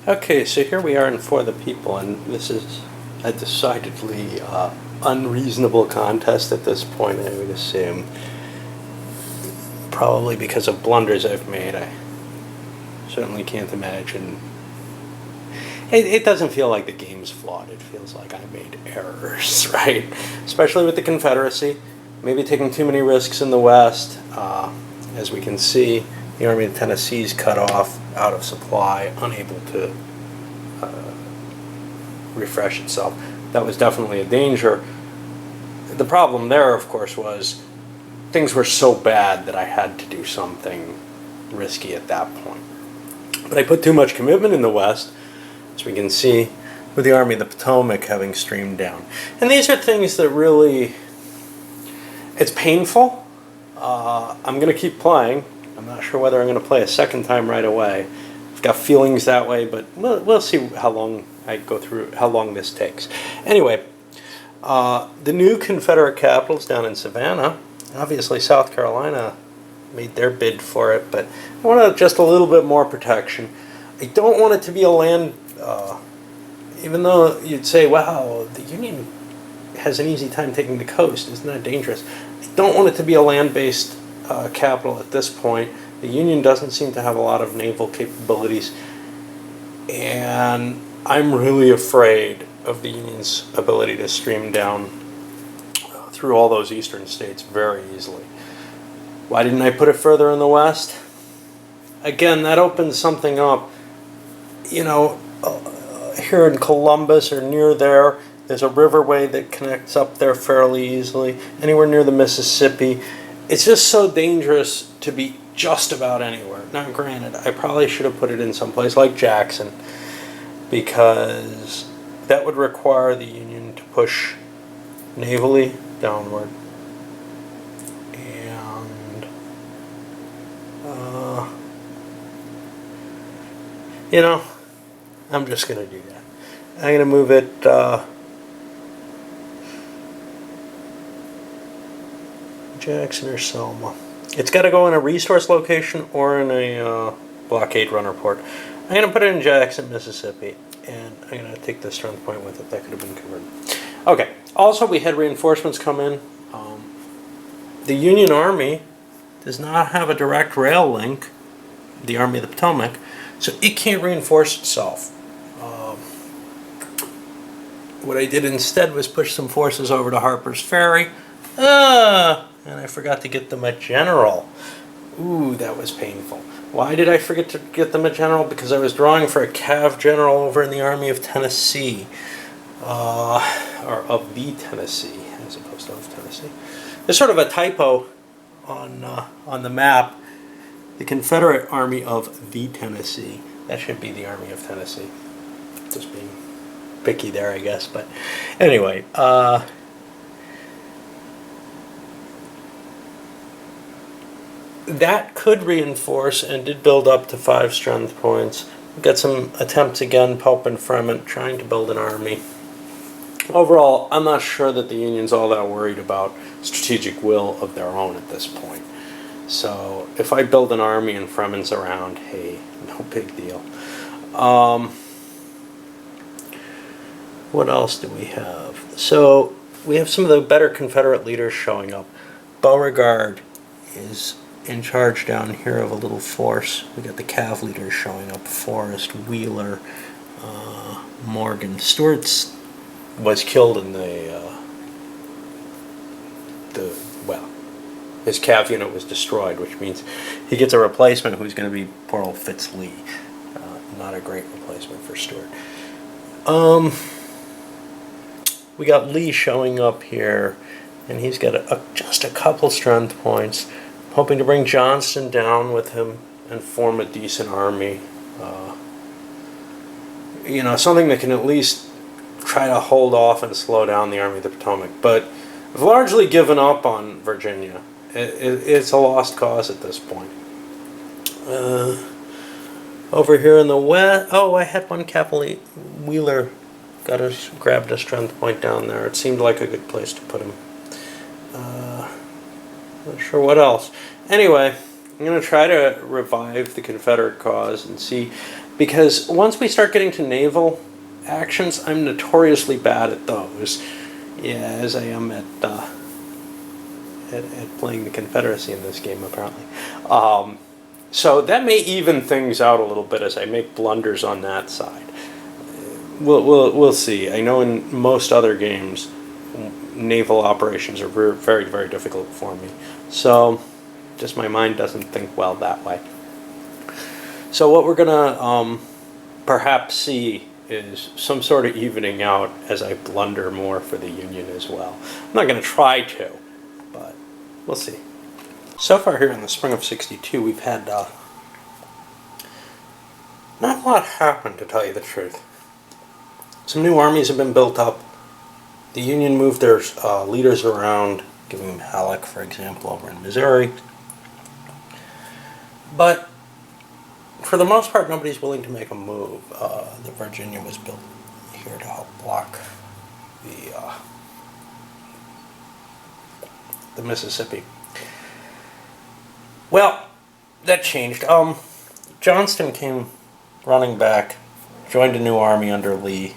Okay, so here we are in For the People, and this is a decidedly unreasonable contest at this point, I would assume. Probably because of blunders I've made. I certainly can't imagine. It doesn't feel like the game's flawed. It feels like I made errors, right? Especially with the Confederacy. Maybe taking too many risks in the West. As we can see, the Army of Tennessee's cut off, out of supply, unable to refresh itself. That was definitely a danger. The problem there, of course, was things were so bad that I had to do something risky at that point. But I put too much commitment in the West, as we can see, with the Army of the Potomac having streamed down. And these are things that really, it's painful. I'm going to keep playing. I'm not sure whether I'm going to play a second time right away. I've got feelings that way, but we'll see how long I go through, how long this takes. Anyway, the new Confederate capitals down in Savannah, obviously South Carolina made their bid for it, but I want just a little bit more protection. I don't want it to be a land, even though you'd say, wow, the Union has an easy time taking the coast, isn't that dangerous? I don't want it to be a land-based capital at this point. The Union doesn't seem to have a lot of naval capabilities, and I'm really afraid of the Union's ability to stream down through all those eastern states very easily. Why didn't I put it further in the west? Again, that opens something up. You know, here in Columbus or near there's a riverway that connects up there fairly easily. Anywhere near the Mississippi. It's just so dangerous to be just about anywhere. Now, granted, I probably should have put it in some place like Jackson, because that would require the Union to push navally downward. And, you know, I'm just going to do that. I'm going to move it, Jackson or Selma. It's got to go in a resource location or in a blockade runner port. I'm going to put it in Jackson, Mississippi, and I'm going to take the strength point with it. That could have been converted. Okay, also we had reinforcements come in. The Union Army does not have a direct rail link, the Army of the Potomac, so it can't reinforce itself. What I did instead was push some forces over to Harper's Ferry, and I forgot to get them a general. Ooh, that was painful. Why did I forget to get them a general? Because I was drawing for a cav general over in the Army of Tennessee, or of the Tennessee, as opposed to of Tennessee. There's sort of a typo on the map. The Confederate Army of the Tennessee. That should be the Army of Tennessee. Just being picky there, I guess. But anyway, that could reinforce and did build up to 5 strength points. We got some attempts again, Pope and Fremont, trying to build an army. Overall, I'm not sure that the Union's all that worried about strategic will of their own at this point. So if I build an army and Fremont's around, hey, no big deal. What else do we have? So we have some of the better Confederate leaders showing up. Beauregard is in charge down here of a little force. We got the cav leaders showing up: Forrest, Wheeler, Morgan. Stuart was killed in his cav unit was destroyed, which means he gets a replacement who's going to be poor old Fitz Lee. Not a great replacement for Stuart. We got Lee showing up here, and he's got just a couple strength points. Hoping to bring Johnston down with him and form a decent army. You know, something that can at least try to hold off and slow down the Army of the Potomac. But I've largely given up on Virginia. It's a lost cause at this point. Over here in the west, oh, I had one cavalry. Wheeler grabbed a strength point down there. It seemed like a good place to put him. Not sure what else. Anyway, I'm going to try to revive the Confederate cause and see. because once we start getting to naval actions, I'm notoriously bad at those. Yeah, as I am at playing the Confederacy in this game, apparently. So that may even things out a little bit as I make blunders on that side. We'll see. I know in most other games, naval operations are very, very difficult for me. So just my mind doesn't think well that way. So what we're gonna perhaps see is some sort of evening out as I blunder more for the Union as well. I'm not gonna try to, but we'll see. So far here in the spring of '62, we've had not a lot happen, to tell you the truth. Some new armies have been built up. The Union moved their leaders around, giving them Halleck, for example, over in Missouri. But for the most part, nobody's willing to make a move. The Virginia was built here to help block the Mississippi. Well, that changed. Johnston came running back, joined a new army under Lee.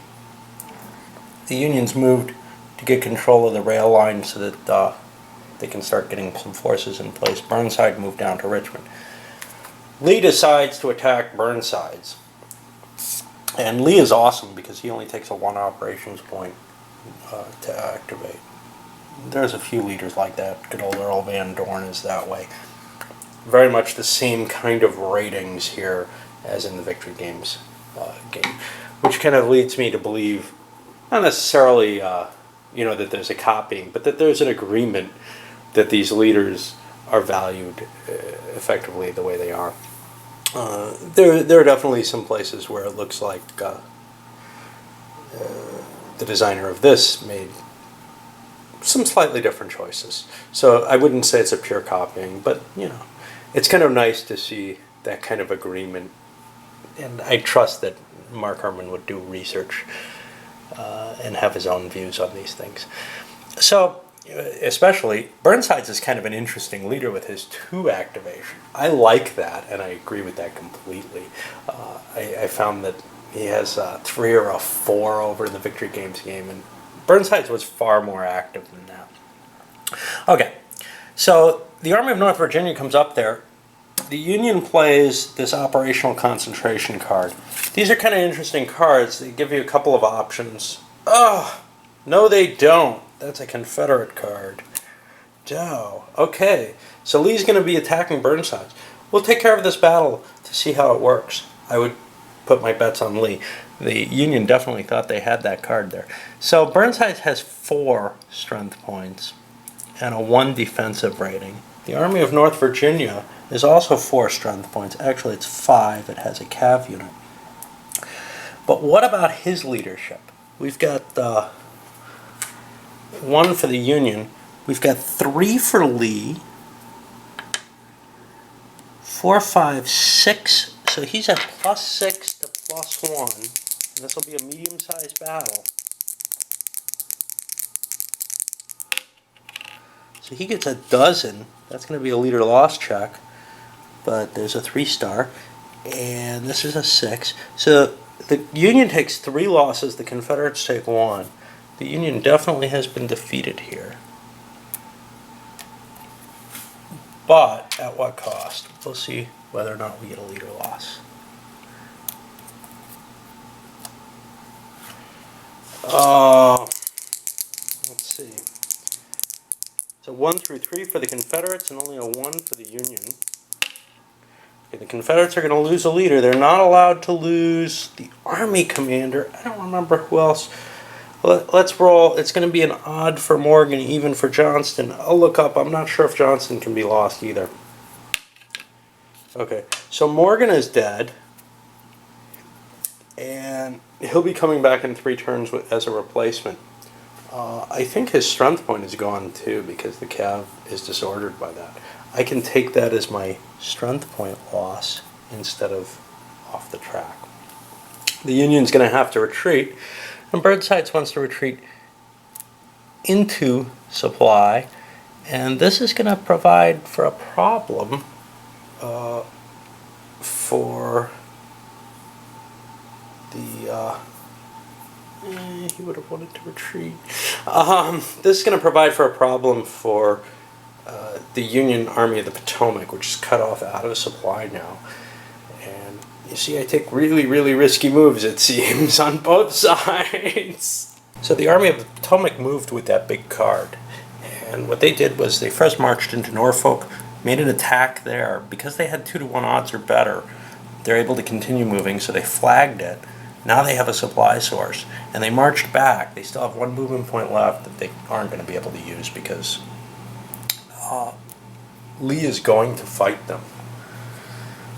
The Unions moved to get control of the rail line so that they can start getting some forces in place. Burnside moved down to Richmond. Lee decides to attack Burnside's. And Lee is awesome because he only takes a 1 operations point to activate. There's a few leaders like that. Good old Earl Van Dorn is that way. Very much the same kind of ratings here as in the Victory Games game, which kind of leads me to believe, not necessarily that there's a copying, but that there's an agreement that these leaders are valued effectively the way they are. There are definitely some places where it looks like the designer of this made some slightly different choices. So I wouldn't say it's a pure copying, but it's kind of nice to see that kind of agreement. And I trust that Mark Herman would do research and have his own views on these things. So, especially, Burnside's is kind of an interesting leader with his 2 activation. I like that, and I agree with that completely. I found that he has a 3 or a 4 over the Victory Games game, and Burnside's was far more active than that. Okay, so the Army of North Virginia comes up there. The Union plays this operational concentration card. These are kind of interesting cards. They give you a couple of options. Oh, no they don't. That's a Confederate card. Duh. Okay, so Lee's going to be attacking Burnside. We'll take care of this battle to see how it works. I would put my bets on Lee. The Union definitely thought they had that card there. So Burnside has 4 strength points and a 1 defensive rating. The Army of North Virginia is also 4 strength points. Actually, it's 5. It has a cav unit. But what about his leadership? We've got 1 for the Union. We've got 3 for Lee. 4, 5, 6. So he's at +6 to +1. And this will be a medium-sized battle. So he gets a dozen. That's going to be a leader loss check. But there's a 3-star. And this is a 6. So the Union takes 3 losses. The Confederates take 1. The Union definitely has been defeated here. But at what cost? We'll see whether or not we get a leader loss. Let's see. So 1 through 3 for the Confederates and only a 1 for the Union. Okay, the Confederates are going to lose a leader. They're not allowed to lose the Army commander. I don't remember who else. Let's roll. It's going to be an odd for Morgan, even for Johnston. I'll look up. I'm not sure if Johnston can be lost either. Okay, so Morgan is dead. And he'll be coming back in 3 turns as a replacement. I think his strength point is gone too because the cav is disordered by that. I can take that as my strength point loss instead of off the track. The Union's going to have to retreat, and Burnsides wants to retreat into supply, and this is going to provide for a problem for he would have wanted to retreat. This is going to provide for a problem for the Union Army of the Potomac, which is cut off out of supply now. And you see, I take really, really risky moves, it seems, on both sides. So the Army of the Potomac moved with that big card. And what they did was they first marched into Norfolk, made an attack there. Because they had 2-to-1 odds or better, they're able to continue moving, so they flagged it. Now they have a supply source, and they marched back. They still have one movement point left that they aren't going to be able to use because Lee is going to fight them.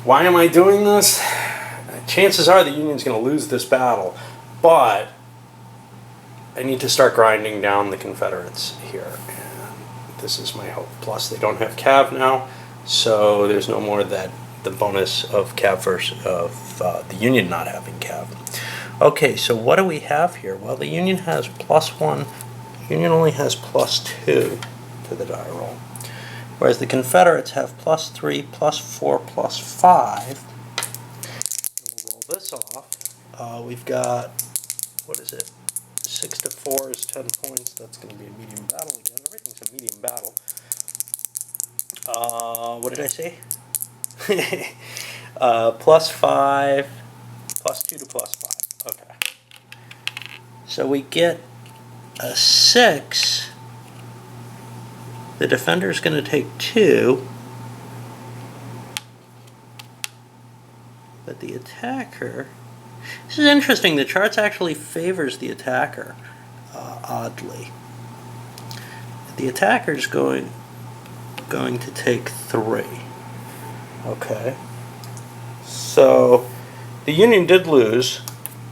Why am I doing this? Chances are the Union's going to lose this battle, but I need to start grinding down the Confederates here, and this is my hope. Plus, they don't have cav now, so there's no more the bonus of cav versus the Union not having cav. Okay, so what do we have here? Well, the Union has +1. The Union only has +2 to the die roll, whereas the Confederates have +3, +4, +5. We'll roll this off. We've got, what is it? 6 to 4 is 10 points. That's going to be a medium battle again. Everything's a medium battle. What did I say? +5, +2 to +5. Okay. So we get a 6. The defender's going to take 2. But the attacker... This is interesting. The charts actually favors the attacker, oddly. The attacker's going to take 3. Okay. So the Union did lose.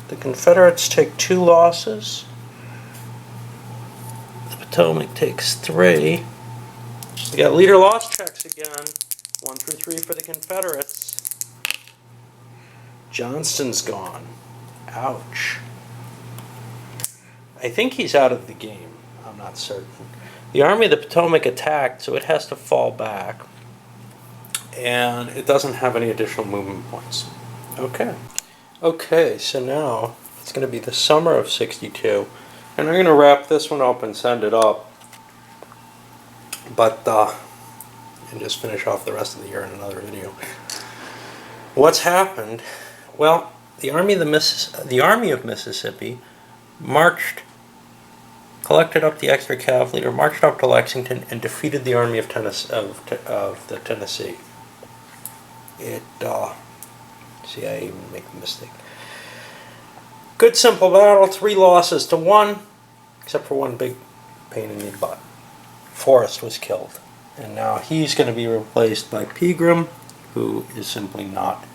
The Confederates take 2 losses. The Potomac takes 3. We got leader loss checks again. 1 through 3 for the Confederates. Johnston's gone. Ouch. I think he's out of the game. I'm not certain. The Army of the Potomac attacked, so it has to fall back. And it doesn't have any additional movement points. Okay. Okay, so now it's going to be the summer of '62. And I'm going to wrap this one up and send it up. But, and just finish off the rest of the year in another video. What's happened? Well, the Army of Mississippi marched, collected up the extra cav leader, marched up to Lexington, and defeated the Army of the Tennessee. See, I even make a mistake. Good simple battle, 3 losses to 1, except for one big pain in the butt. Forrest was killed, and now he's going to be replaced by Pegram, who is simply not,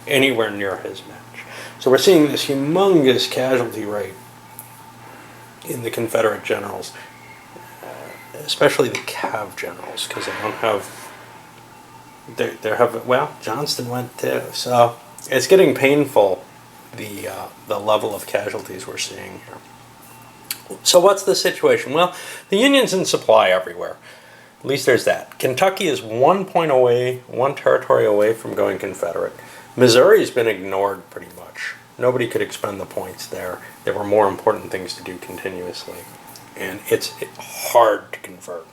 anywhere near his match. So we're seeing this humongous casualty rate in the Confederate generals, especially the cav generals, because they don't have. Johnston went too, so it's getting painful. The level of casualties we're seeing here. So what's the situation? Well, the Union's in supply everywhere. At least there's that. Kentucky is 1 point away, 1 territory away from going Confederate. Missouri's been ignored pretty much. Nobody could expend the points there. There were more important things to do continuously. And it's hard to convert.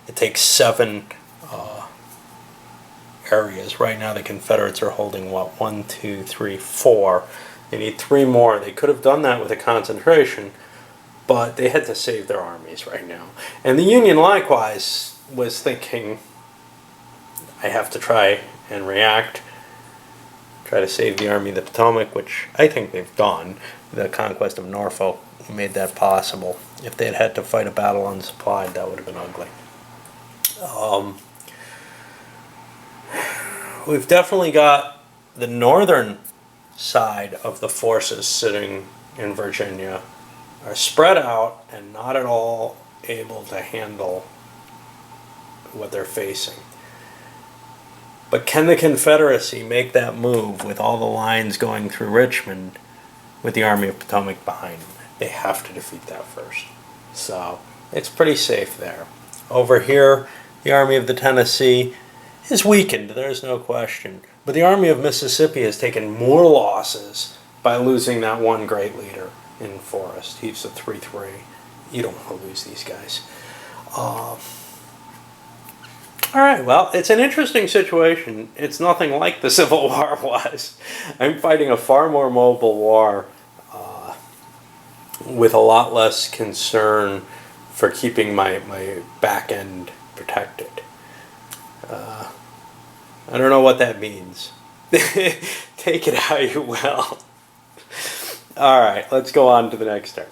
It takes 7 areas. Right now the Confederates are holding, 1, 2, 3, 4. They need 3 more. They could have done that with a concentration, but they had to save their armies right now. And the Union likewise was thinking, I have to try and react, try to save the Army of the Potomac, which I think they've done. The conquest of Norfolk made that possible. If they had had to fight a battle unsupplied, that would have been ugly. We've definitely got the northern side of the forces sitting in Virginia are spread out and not at all able to handle what they're facing. But can the Confederacy make that move with all the lines going through Richmond with the Army of Potomac behind them? They have to defeat that first. So it's pretty safe there. Over here, the Army of the Tennessee is weakened, there's no question. But the Army of Mississippi has taken more losses by losing that one great leader in Forest. He's a 3-3. You don't want to lose these guys. All right, well, it's an interesting situation. It's nothing like the Civil War was. I'm fighting a far more mobile war with a lot less concern for keeping my back end protected. I don't know what that means. Take it how you will. All right, let's go on to the next turn.